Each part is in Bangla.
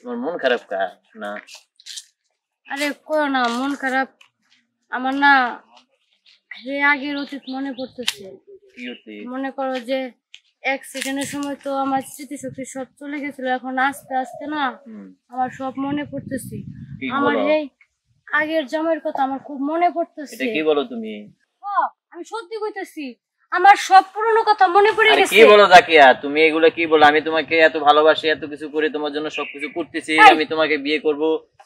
তোমার মন খারাপ কা না? আরে করো না, মন খারাপ আমার না। হে আগের অতীত মনে পড়তেছে। কি অতীত? মনে করো যে অ্যাক্সিডেন্টের সময় তো আমার স্মৃতিশক্তি সব চলে গেছিল, এখন আস্তে আস্তে না আমার সব মনে পড়তেছে। আমার এই আগের জামাইয়ের কথা আমার খুব মনে পড়তেছে। এটা কি বলো তুমি? হ্যাঁ, আমি সত্যি কইতেছি, আমার সব পুরনো কথা মনে পড়ে গেছে। কি বলো জাকিয়া, তুমি এগুলা কি বলো? আমি তোমাকে এত ভালোবাসি, এত কিছু করে তোমার জন্য সবকিছু করতেছি, আমি তোমাকে বিয়ে করব,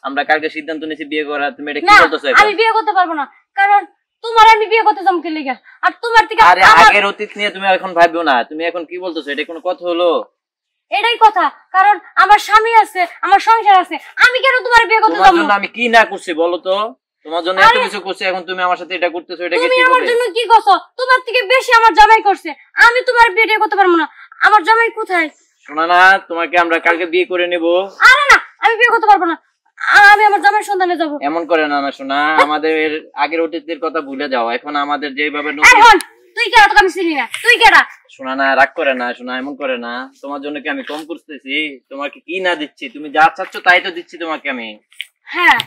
আমরা কালকে সিদ্ধান্ত নিয়েছি বিয়ে করার, তুমি এটা কি বলতেছো? আমি বিয়ে করতে পারবো না, কারণ তোমার আমি বিয়ে করতে যাম কি লাগা? আর তোমার থেকে আরে আগের অতীত নিয়ে তুমি এখন ভাববে না। তুমি এখন কি বলতেছো? এটা কোনো কথা হলো? এটাই কথা, কারণ আমার স্বামী আছে, আমার সংসার আছে, আমি কেন তোমার বিয়ে করতে যাব? তোমার জন্য আমি কি না করছি বলো তো? তোমার জন্য এত কিছু করছি, এখন তুমি আমার সাথে এটা করতেছো, এটা কি ঠিক হবে? তুমি আমার জন্য কি করছো? তোমার থেকে বেশি আমার জামাই করছে। আমি তোমার বিয়ে করতে পারবো না। আমার জামাই কোথায়? শোনা না, তোমাকে আমরা কালকে বিয়ে করে নেব। আরে না, আমি বিয়ে করতে পারবো না। আমি আমার জামাইয়ের সন্ধানে যাব। এমন করে না না শোনা, আমাদের আগের অতীতের কথা ভুলে যাও। এখন আমাদের যেভাবে তুই কেডা? তোকে আমি চিনি না। তুই কেডা? শোনা না, রাগ করে না শোনা, এমন করে না। তোমার জন্য কি আমি কম করতেছি? তোমাকে কি না দিচ্ছি? তুমি যা চাচ্ছ তাই তো দিচ্ছি তোমাকে আমি। হ্যাঁ,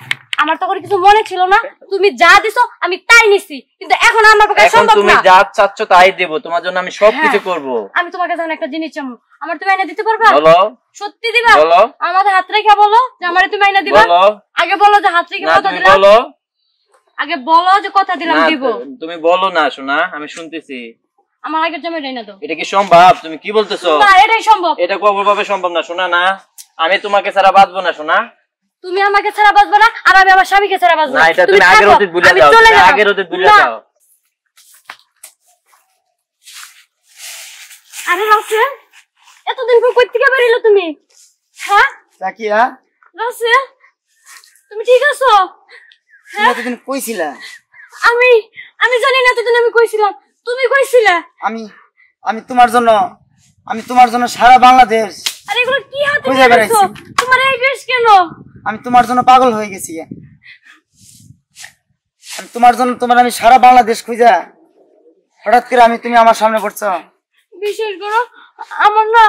আমার তো কিছু মনে ছিল না। তুমি যা দিছো আমি তাই নিছি, কিন্তু এখন আমার পক্ষে সম্ভব না। তুমি যা চাচ্ছ তাই দেব, তোমার জন্য আমি সবকিছু করব। আমি তোমাকে যখন একটা জিনিস চামু, আমার তুমি এনে দিতে পারবা? বলো। সত্যি দিবা? বলো। আমাদের হাত রেখে বলো যে আমারে তুমি এনে দিবা। বলো। আগে বলো যে হাত রেখে কথা দিলাম। বলো। আগে বলো যে কথা দিলাম দিব। তুমি বলো না শোনা, আমি শুনতেছি। আমার আগের জামাই এনে দাও। এটা কি সম্ভব? তুমি কি বলতেছো? না, এটাই সম্ভব। এটা কোনোভাবে সম্ভব না শোনা। না, আমি তোমাকে ছাড়া বাঁচবো না শোনা। তুমি আমাকে ছাড়া বাঁচবে না, আর আমি আমার স্বামীকে ছাড়া বাঁচবো না। এটা তুমি আগের অতীত ভুলে যাও। আগের অতীত ভুলে যাও। আরে রাসেল, এতদিন পর কই থেকে বেরিয়ে তুমি? হ্যাঁ জাকিয়া, রাসেল, তুমি ঠিক আছো? তুমি এতদিন কইছিলা? আমি জানি না এতদিন আমি কইছিলাম, তুমি কইছিলা। আমি তোমার জন্য সারা বাংলাদেশ। আরে এগুলো কি হাতে বেরাইছো? তোমার এই বেশ কেন? আমি তোমার জন্য পাগল হয়ে গেছি। আমি তোমার জন্য আমি সারা বাংলাদেশ খুঁজা, হঠাৎ করে তুমি আমার সামনে পড়ছো। বিশেষ করো আমার না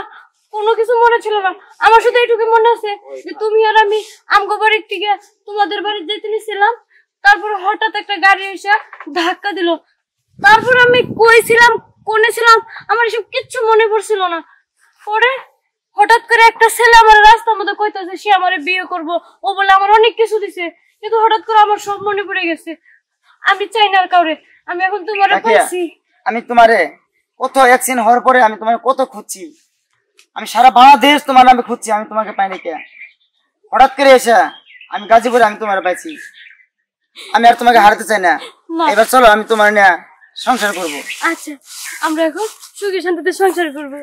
কোনো কিছু মনে ছিল না। আমার শুধু এইটুকু মনে আছে যে তুমি আর আমি আমগো বাড়ির থেকে তোমাদের বাড়ি যেতে নিছিলাম, তারপরে হঠাৎ একটা গাড়ি এসে ধাক্কা দিল। তারপর আমি কইছিলাম কোনে ছিলাম, আমার এসব কিচ্ছু মনে পড়ছিল না। পরে হঠাৎ করে একটা ছেলে আমার রাস্তার মধ্যে কইতাছে সে আমারে বিয়ে করব, ও বলে আমার অনেক কিছু দিছে, কিন্তু হঠাৎ করে আমার সব মনে পড়ে গেছে। আমি চাই না আর কাউরে, আমি এখন তোমারে পাইছি। আমি তোমারে কত অ্যাক্সিডেন্ট হওয়ার পরে আমি তোমাকে কত খুঁজছি, আমি সারা বাংলাদেশ তোমার নামে খুঁজছি, আমি তোমাকে পাইনি কে? হঠাৎ করে এসে আমি গাজীপুরে আমি তোমার পাইছি। আমি আর তোমাকে হারাতে চাই না। এবার চলো আমি তোমার নিয়ে সংসার করবো। আচ্ছা, আমরা এখন সুখে শান্তিতে সংসার করবো।